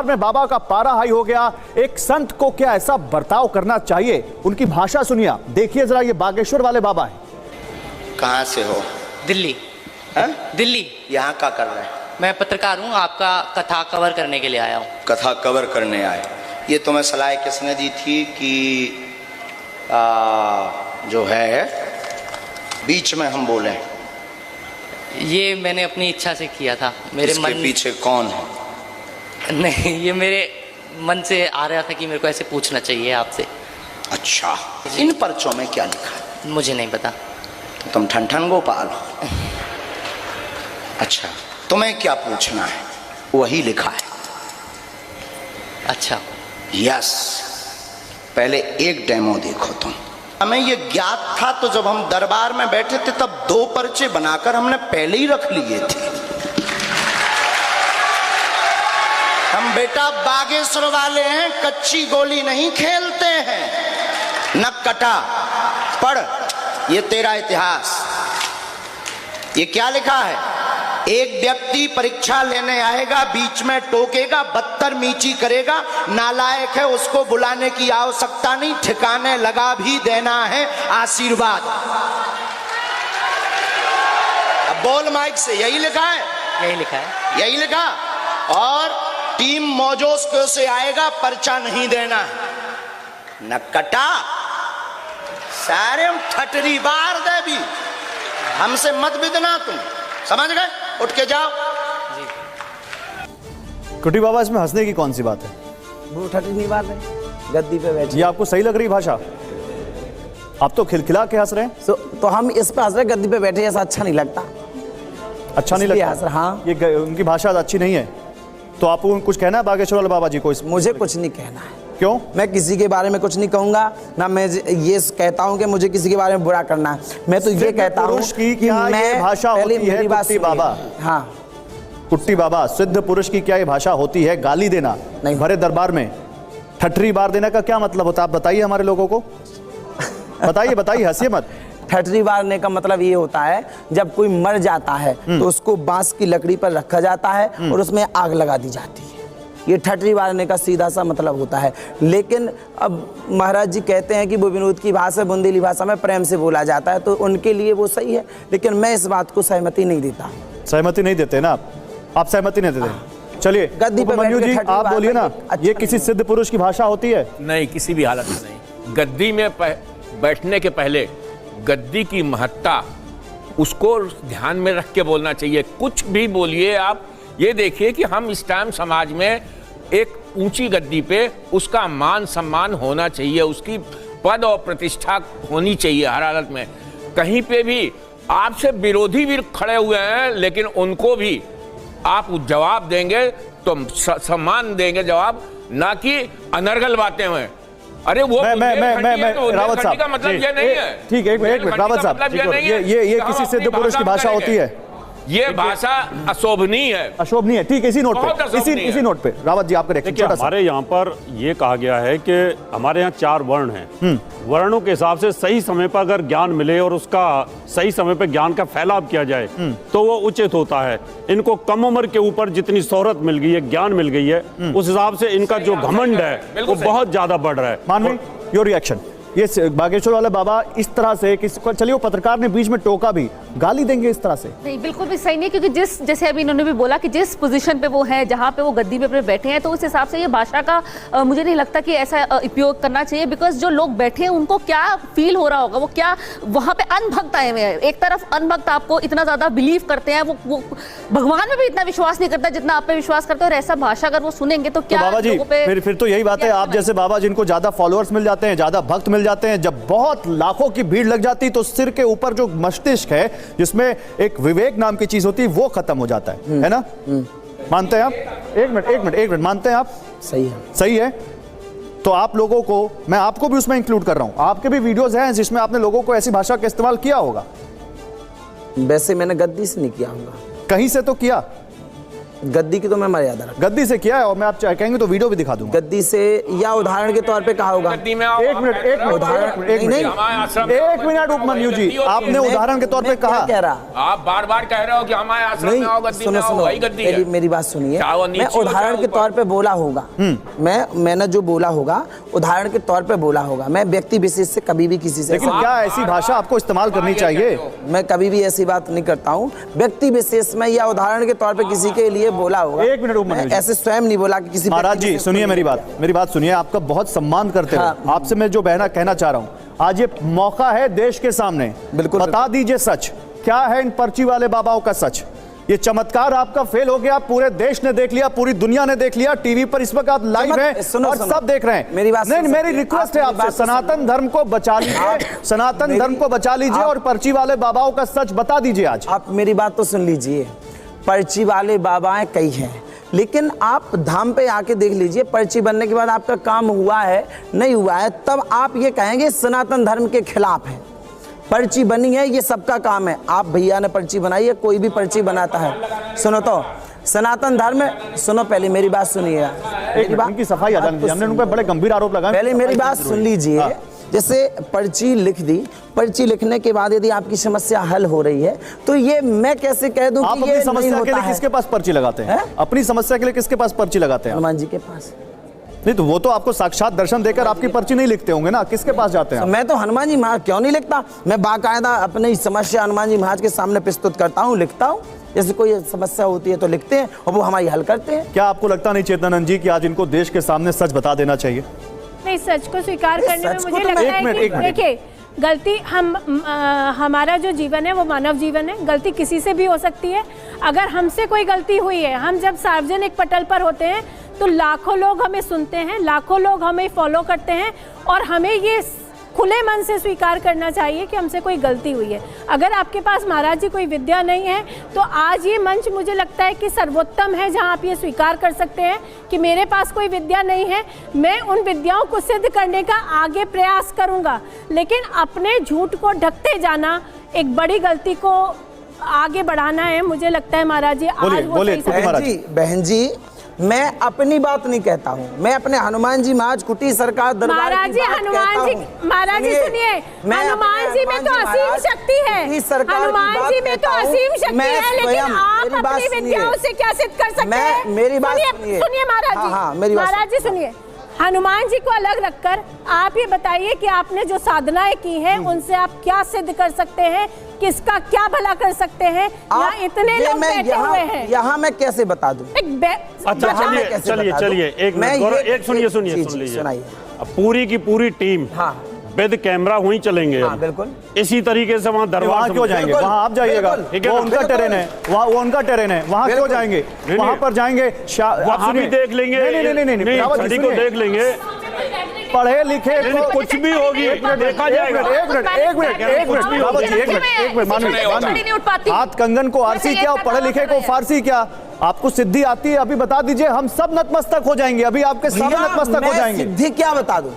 में बाबा का पारा हाई हो गया। एक संत को क्या ऐसा बर्ताव करना चाहिए, उनकी भाषा सुनिए। देखिए जरा, ये बागेश्वर वाले बाबा है। कहाँ से हो? दिल्ली। है? दिल्ली। यहाँ क्या कर रहे हैं? मैं पत्रकार हूँ, आपका कथा कवर करने के लिए आया हूँ। कथा कवर करने आए? ये तुम्हें सलाह किसने दी थी कि जो है बीच में हम बोले? ये मैंने अपनी इच्छा से किया था। मेरे इसके मन पीछे कौन है? नहीं, ये मेरे मन से आ रहा था कि मेरे को ऐसे पूछना चाहिए आपसे। अच्छा, इन पर्चों में क्या लिखा है? मुझे नहीं पता। तुम ठन गोपाल हो? अच्छा, तुम्हें क्या पूछना है वही लिखा है। अच्छा। यस, पहले एक डेमो देखो तुम। हमें ये ज्ञात था तो जब हम दरबार में बैठे थे तब 2 पर्चे बनाकर हमने पहले ही रख लिए थे। हम बेटा बागेश्वर वाले हैं, कच्ची गोली नहीं खेलते हैं। न कटा पढ़, ये तेरा इतिहास। ये क्या लिखा है? एक व्यक्ति परीक्षा लेने आएगा, बीच में टोकेगा, बदतमीजी करेगा, नालायक है, उसको बुलाने की आवश्यकता नहीं, ठिकाने लगा भी देना है आशीर्वाद। अब बोल माइक से, यही लिखा है? यही लिखा है। यही लिखा। और टीम मौजोस्को से आएगा, पर्चा नहीं देना है। न कटा सारे हम ठटरी बार दे भी, हमसे मत बिदना तुम, समझ गए? उठ के जाओ। कुटी बाबा, इसमें हंसने की कौन सी बात है? वो ठटरी बात है, गद्दी पे बैठे। ये आपको सही लग रही भाषा? आप तो खिलखिला के हंस रहे हैं। तो हम इस पे हंस रहे, गद्दी पे बैठे, ऐसा अच्छा नहीं लगता। अच्छा नहीं लगता? हाँ, ये उनकी भाषा अच्छी नहीं है तो आपको कुछ कहना है बागेश्वर वाले बाबा जी को? मुझे कुछ नहीं कहना है। क्यों? मैं किसी के बारे में कुछ नहीं कहूंगा, ना मैं ये कहता हूं कि मुझे किसी के बारे में बुरा करना है। मैं तो ये कहता हूं कि मैं भाषा पहले होती है मेरी बात कुट्टी बाबा। हाँ, कुट्टी बाबा, सिद्ध पुरुष की क्या ये भाषा होती है? गाली देना नहीं। भरे दरबार में ठटरी बार देने का क्या मतलब होता है? आप बताइए हमारे लोगों को। बताइए, हंसिए मत। ठटरी बारने का मतलब ये होता है, जब कोई मर जाता है तो उसको बांस की लकड़ी पर रखा जाता है और उसमें आग लगा दी जाती है। ये ठटरी बारने का सीधा सा मतलब होता है। लेकिन अब महाराज जी कहते हैं कि वो विनोद की भाषा, बुंदेली भाषा में प्रेम से बोला जाता है, तो उनके लिए वो सही है, लेकिन मैं इस बात को सहमति नहीं देता। सहमति नहीं देते ना आप सहमति नहीं देते। चलिए उपमन्यु जी, आप बोलिए ना। ये किसी सिद्ध पुरुष की भाषा होती है? नहीं, किसी भी हालत में नहीं। गद्दी में बैठने के पहले गद्दी की महत्ता, उसको ध्यान में रख के बोलना चाहिए। कुछ भी बोलिए आप, ये देखिए कि हम इस टाइम समाज में एक ऊंची गद्दी पे उसका मान सम्मान होना चाहिए, उसकी पद और प्रतिष्ठा होनी चाहिए हर हालत में। कहीं पे भी आपसे विरोधी भी खड़े हुए हैं, लेकिन उनको भी आप जवाब देंगे तो सम्मान देंगे जवाब, ना कि अनर्गल बातें हुए। अरे वो मैं रावत साहब का मतलब ये नहीं है। ठीक है, एक मिनट रावत साहब, ये किसी सिद्ध पुरुष की भाषा होती है? ये भाषा अशोभनीय है। अशोभनीय है, ठीक है। इसी नोट पे रावत जी आपका देखिए, हमारे यहाँ पर ये कहा गया है कि हमारे यहाँ 4 वर्ण हैं। वर्णों के हिसाब से सही समय पर अगर ज्ञान मिले और उसका सही समय पर ज्ञान का फैलाव किया जाए तो वो उचित होता है। इनको कम उम्र के ऊपर जितनी शोहरत मिल गई है, ज्ञान मिल गई है, उस हिसाब से इनका जो घमंड है वो बहुत ज्यादा बढ़ रहा है। मानवी, योर रिएक्शन? ये बागेश्वर वाले बाबा इस तरह से चलिए, वो पत्रकार ने बीच में टोका भी, गाली देंगे इस तरह से? नहीं, बिल्कुल भी सही नहीं, क्योंकि जैसे अभी इन्होंने भी बोला कि जिस पोजीशन पे वो है, जहाँ पे वो गद्दी पे अपने बैठे हैं, तो उस हिसाब से ये भाषा का मुझे नहीं लगता कि ऐसा उपयोग करना चाहिए। बिकॉज जो लोग बैठे हैं उनको क्या फील हो रहा होगा, वो क्या वहाँ पे अनभक्त आए हुए हैं। एक तरफ अनभक्त आपको इतना ज्यादा बिलीव करते हैं, वो भगवान में भी इतना विश्वास नहीं करता जितना आप पे विश्वास करते हैं, और ऐसा भाषा अगर वो सुनेंगे तो क्या बाबा जी फिर तो यही बात है। आप जैसे बाबा जिनको ज्यादा फॉलोअर्स मिल जाते हैं, ज्यादा भक्त मिल जाते हैं, जब बहुत लाखों की भीड़ लग जाती तो सिर के ऊपर जो मस्तिष्क है, जिसमें एक विवेक नाम की चीज होती है, वो खत्म हो जाता है ना? मानते हैं आप? एक मिनट मानते हैं आप? सही है। तो आप लोगों को, मैं आपको भी उसमें इंक्लूड कर रहा हूं, आपके भी वीडियोस हैं जिसमें आपने लोगों को ऐसी भाषा का इस्तेमाल किया होगा। वैसे मैंने गद्दी से नहीं किया होगा, कहीं से तो किया। गद्दी की तो मैं मर्यादा रखता गद्दी से किया है, और मैं आप कहेंगे तो वीडियो भी दिखा दूंगा। हूं। गद्दी से या उदाहरण के तौर पे कहा होगा। गद्दी में आओ, एक मिनट, एक मिनट, उदाहरण एक मिनट, नहीं, हमारे आश्रम में एक मिनट उपमन्यु जी, आपने उदाहरण के तौर पे मैं क्या कहा। कह रहा आप बार बार कह रहे हो कि हमारे आश्रम में आओ, गद्दी में सुनो आओ, सुनो, वही गद्दी है। मेरी बात सुनिए। चाहे वो मैं नीचे हो, उदाहरण चाहे के ऊपर। तौर पे बोला होगा, मैंने जो बोला होगा उदाहरण के तौर पे बोला होगा। मैं व्यक्ति विशेष से कभी भी किसी से लेकिन क्या ऐसी भाषा आपको इस्तेमाल करनी चाहिए? मैं कभी भी ऐसी बात नहीं करता हूँ। व्यक्ति विशेष में या उदाहरण के तौर पे किसी के लिए बोला होगा। एक मिनट उपमन्यु मैं जी। ऐसे स्वयं नहीं बोला कि किसी महाराज व्यक्ति जी विशेष सुनिए को मेरी नहीं बात, मेरी बात सुनिए, आपका बहुत सम्मान करते हुए हाँ। आपसे मैं जो बहना कहना चाह रहा हूँ, आज ये मौका है देश के सामने, बिल्कुल, बता दीजिए सच क्या है इन पर्ची वाले बाबाओं का सच। ये चमत्कार आपका फेल हो गया, पूरे देश ने देख लिया, पूरी दुनिया ने देख लिया, टीवी पर इस वक्त आप लाइव हैं सुनो, और सुनो। सब देख रहे हैं। मेरी बात नहीं, सुन मेरी सकते हैं। रिक्वेस्ट है आप मेरी आपसे, बात तो सनातन धर्म को बचा लीजिए, सनातन धर्म को बचा लीजिए और पर्ची वाले बाबाओं का सच बता दीजिए आज। आप मेरी बात तो सुन लीजिए। पर्ची वाले बाबाएं कई हैं, लेकिन आप धाम पे आके देख लीजिए, पर्ची बनने के बाद आपका काम हुआ है नहीं हुआ है, तब आप ये कहेंगे सनातन धर्म के खिलाफ है। पर्ची बनी है, ये सबका काम है। आप भैया ने पर्ची बनाई है, कोई भी पर्ची बनाता है। सुनो तो, सनातन धर्म, सुनो पहले मेरी बात सुनिएगा। एक मिनट, इनकी सफाई आ जानी चाहिए, हमने उन पर बड़े गंभीर आरोप लगाए। पहले मेरी बात सुन लीजिए। हाँ। जैसे पर्ची लिख दी, पर्ची लिखने के बाद यदि आपकी समस्या हल हो रही है तो ये मैं कैसे कह दूं आप कि अपनी ये नहीं समस्या के होता लिए है? किसके पास पर्ची लगाते हैं? अपनी समस्या के लिए किसके पास पर्ची लगाते हैं? हनुमान जी के पास। नहीं तो वो तो आपको साक्षात दर्शन देकर आपकी पर्ची नहीं लिखते होंगे ना, किसके पास जाते हैं आप? मैं तो हनुमान जी महाराज क्यों नहीं लिखता, मैं बाकायदा अपनी समस्या हनुमान जी महाराज के सामने प्रस्तुत करता हूँ, लिखता हूँ। जैसे कोई समस्या होती है तो लिखते हैं और वो हमारी हल करते हैं। क्या आपको लगता नहीं चेतनानंद जी कि आज इनको देश के सामने सच बता देना चाहिए? नहीं, सच को स्वीकार नहीं, करने में सच को मुझे तो लगता एक है मिनट, कि एक मिनट। देखिए, गलती हमारा जो जीवन है वो मानव जीवन है, गलती किसी से भी हो सकती है। अगर हमसे कोई गलती हुई है, हम जब सार्वजनिक पटल पर होते हैं तो लाखों लोग हमें सुनते हैं, लाखों लोग हमें फॉलो करते हैं और हमें ये खुले मन से स्वीकार करना चाहिए कि हमसे कोई गलती हुई है। अगर आपके पास महाराज जी कोई विद्या नहीं है तो आज ये मंच मुझे लगता है कि सर्वोत्तम है जहां आप ये स्वीकार कर सकते हैं कि मेरे पास कोई विद्या नहीं है, मैं उन विद्याओं को सिद्ध करने का आगे प्रयास करूंगा। लेकिन अपने झूठ को ढकते जाना, एक बड़ी गलती को आगे बढ़ाना है, मुझे लगता है महाराज जी आज वो बोलिए, सही समय- महाराज। बहन जी, मैं अपनी बात नहीं कहता हूँ, मैं अपने हनुमान जी महाराज कुटी सरकार दरबार महाराज की जी, बात हनुमान कहता जी, हूँ। महाराज जी सुनिए, मैं हनुमान अपने जी में तो हनुमान असीम महाराज शक्ति है, कुटी सरकार की हनुमान बात जी में तो कहता हूँ। असीम शक्ति मैं है, लेकिन स्वयं, आप मेरी बात अपनी सुनिए। विद्याओं से क्या सिद्ध कर सकते हैं? मेरी बात सुनिए, सुनिए महाराज जी, हाँ, मेरी बात महाराज जी सुनिए, हनुमान जी को अलग रखकर आप ये बताइए कि आपने जो साधनाएं की हैं उनसे आप क्या सिद्ध कर सकते हैं, किसका क्या भला कर सकते हैं? यहाँ इतने लोग बैठे हुए हैं, यहाँ मैं कैसे बता दूं? अच्छा यहाँ मैं चलिए कैसे चलिए बता दूं? चलिए एक मैं मिनट गौरव, ये- एक सुनिए सुनिए जी, सुन जी, लीजिए। सुनाइए। अब पूरी की पूरी टीम हाँ। विद कैमरा वहीं चलेंगे हाँ, हम। बिल्कुल। इसी तरीके से वहाँ दरबार वहां से- क्यों जाएंगे? बिल्कुल, वहां आप जाइएगा, बिल्कुल, ठीक है वो ना? उनका बिल्कुल। टेरेन है, वो उनका टेरेन है, वहां क्यों बिल्कुल। जाएंगे? नहीं, वहां पर जाएंगे वहाँ भी देख लेंगे। नहीं, रावत जी छड़ी को सुनिए। देख लेंगे। पढ़े लिखे नहीं, कुछ भी होगी देखा जाएगा। एक मिनट रावत जी, एक मिनट मानवी, हाथ कंगन को आरसी क्या और पढ़े लिखे को फारसी क्या? आपको सिद्धि आती है, अभी बता दीजिए, हम सब नतमस्तक हो जाएंगे, अभी आपके सामने भैया, नतमस्तक हो मैं जाएंगे। सिद्धि क्या बता दूं?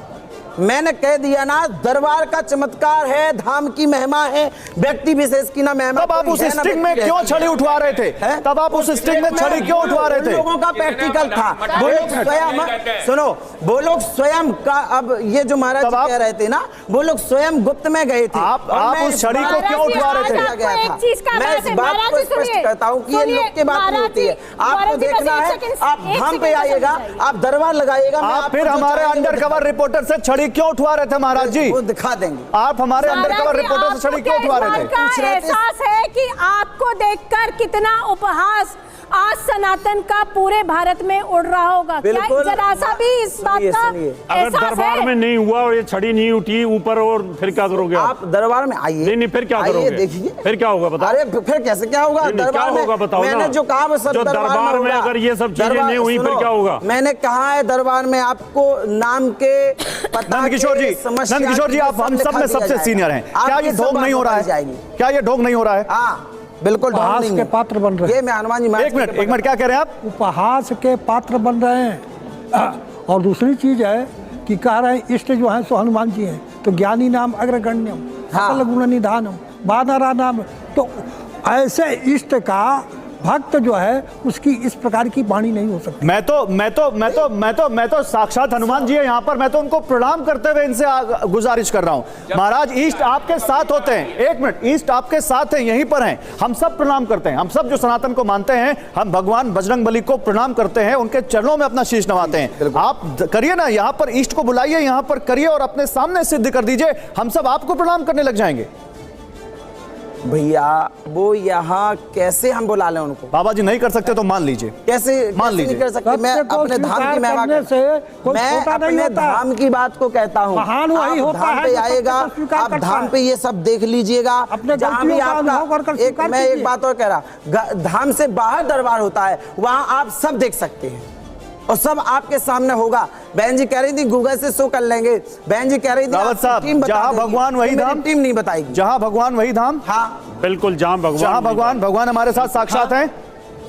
मैंने कह दिया ना, दरबार का चमत्कार है, धाम की महिमा है, व्यक्ति विशेष की ना महिमा। तब आप कोई उस है ना स्टिंग में व्यक्ति क्यों रहती छड़ी है। उठवा रहे थे? हैं? तब आप उस स्टिंग में छड़ी क्यों उठवा रहे थे? लोगों का प्रैक्टिकल था, वो लोग स्वयं, सुनो, वो लोग स्वयं का, अब ये जो महाराज तब जी आप- कह रहे थे ना, वो लोग स्वयं गुप्त में गए थे। आप और मैं उस इस छड़ी को बात- क्यों उठवा रहे थे? महाराज जी, आपको एक चीज का मैं आभास इस है। बात महाराज को जी, स्पष्ट सुनिए, करता हूँ कि ये सुनिए, लोग की बात नहीं महाराज होती है। जी, आपको महाराज जी, बस देखना एक है, सेकंड, आप एक धाम पे सेकंड आइएगा, समझाइए। आप दरबार लगाइएगा, मैं आप आपको फिर जो हमारे चाहेंगे वो अंडर कवर रिपोर्टर से छड़ी क्यों उठवा रहे थे महाराज जी? वो दिखा देंगे। आप हमारे अंडर कवर रिपोर्टर से छड़ी क्यों उठवा रहे थे? का एहसास है कि आपको देखकर कितना उपहास आज सनातन का पूरे भारत में उड़ रहा होगा, क्या बिल्कुल। जरा सा भी इस बात सुनिए, का सुनिए। अगर एहसास दरबार है? में नहीं हुआ और ये छड़ी नहीं उठी ऊपर, और फिर क्या करोगे आप दरबार में आइए। नहीं, फिर क्या आइए, करोगे? देखिए फिर क्या होगा बताओ? अरे फिर कैसे क्या होगा? नहीं, क्या दरबार में होगा बताओ मैंने ना। जो कहा वो सब जो दरबार में होगा। अगर ये सब चीजें दरबार- नहीं हुई, फिर सुनो, क्या होगा? मैंने कहा है दरबार में आपको नाम के पता नंदकिशोर के जी, समस्या नंदकिशोर जी, के आप हम लिखा सब में दिया सबसे जाएगा। सीनियर हैं, क्या आपकी ये सब ढोंग नहीं हो रहा बात है? जाएगी। क्या ये ढोंग नहीं हो रहा है? हाँ, बिल्कुल ढोंग उपहास नहीं के है। पात्र बन रहे हैं। ये मैं हनुमान जी महाराज एक मिनट क्या कह रहे हैं आप? उपहास के पात्र बन रहे हैं। और दूसरी चीज है कि कह रहे हैं इष्ट जो है सो हनुमान जी हैं, तो ज्ञानी नाम अग्रगण्यम, हाँ। सकल गुण निधानम, बानरा नाम। तो ऐसे इष्ट का भक्त जो है उसकी इस प्रकार की वाणी नहीं हो सकती। मैं तो साक्षात हनुमान जी है यहाँ पर, मैं तो उनको प्रणाम करते हुए इनसे गुजारिश कर रहा हूँ, महाराज ईष्ट आपके साथ होते हैं, एक मिनट, ईष्ट आपके साथ हैं, यहीं पर हैं, हम सब प्रणाम करते हैं, हम सब जो सनातन को मानते हैं, हम भगवान बजरंगबली को प्रणाम करते हैं, उनके चरणों में अपना शीश नवाते हैं। आप करिए ना, यहाँ पर ईष्ट को बुलाइए, यहाँ पर करिए और अपने सामने सिद्ध कर दीजिए, हम सब आपको प्रणाम करने लग जाएंगे। भैया वो यहाँ कैसे हम बुला लें उनको? बाबा जी नहीं कर सकते तो मान लीजिए, कैसे मान लीजिए। नहीं कर सकते? मैं अपने धाम की मैं अपने धाम की बात को कहता हूँ। महान वही होता धाम है पे जो आएगा, आप धाम पे ये सब देख लीजिएगा। जहाँ भी आपका मैं एक बात और कह रहा, धाम से बाहर दरबार होता है, वहाँ आप सब देख सकते हैं और सब आपके सामने होगा। बहन जी कह रही थी गूगल से शो कर लेंगे, बहन जी कह रही थी रावत साहब, जहां भगवान वही धाम, टीम नहीं बताएगी। जहां भगवान वही धाम, हाँ बिल्कुल, जहाँ भगवान हमारे साथ साक्षात हैं।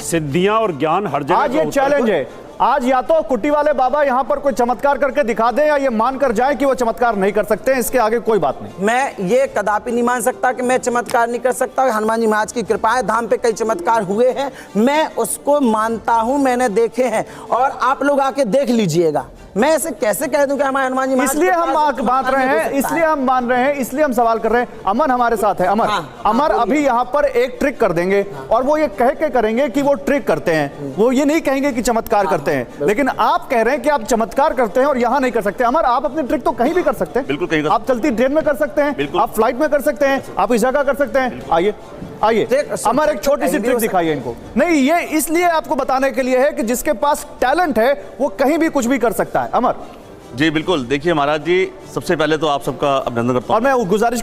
सिद्धियां और ज्ञान हर जगह। आज ये चैलेंज है, आज या तो कुट्टी वाले बाबा यहाँ पर कोई चमत्कार करके दिखा दें या ये मानकर जाए कि वो चमत्कार नहीं कर सकते हैं, इसके आगे कोई बात नहीं। मैं ये कदापि नहीं मान सकता कि मैं चमत्कार नहीं कर सकता। हनुमान जी महाराज की कृपा है, धाम पे कई चमत्कार हुए हैं, मैं उसको मानता हूं, मैंने देखे हैं और आप लोग आके देख लीजिएगा। मैं ऐसे कैसे कह दूं कि हमारे हनुमान जी महाराज, इसलिए हम बात रहे हैं, इसलिए हम मान रहे हैं, इसलिए हम सवाल कर रहे हैं। अमन हमारे साथ है, अमर अभी यहाँ पर एक ट्रिक कर देंगे और वो ये कह के करेंगे कि वो ट्रिक करते हैं, वो ये नहीं कहेंगे कि चमत्कार करते हैं, लेकिन आप कह रहे हैं कि आप चमत्कार करते हैं और यहाँ नहीं कर सकते। अमर आप अपनी ट्रिक तो कहीं भी कर सकते हैं, बिल्कुल कहीं आप चलती ट्रेन में कर सकते हैं, आप फ्लाइट में कर सकते हैं, आप इस जगह कर सकते हैं। आइए अमर एक छोटी सी ट्रिक दिखाइए इनको। नहीं, ये इसलिए आपको बताने के लिए है कि जिसके पास टैलेंट है वो कहीं भी कुछ भी कर सकता है। अमर जी बिल्कुल, देखिए महाराज जी, सबसे पहले तो आप सबका अभिनंदन करता हूं और मैं गुजारिश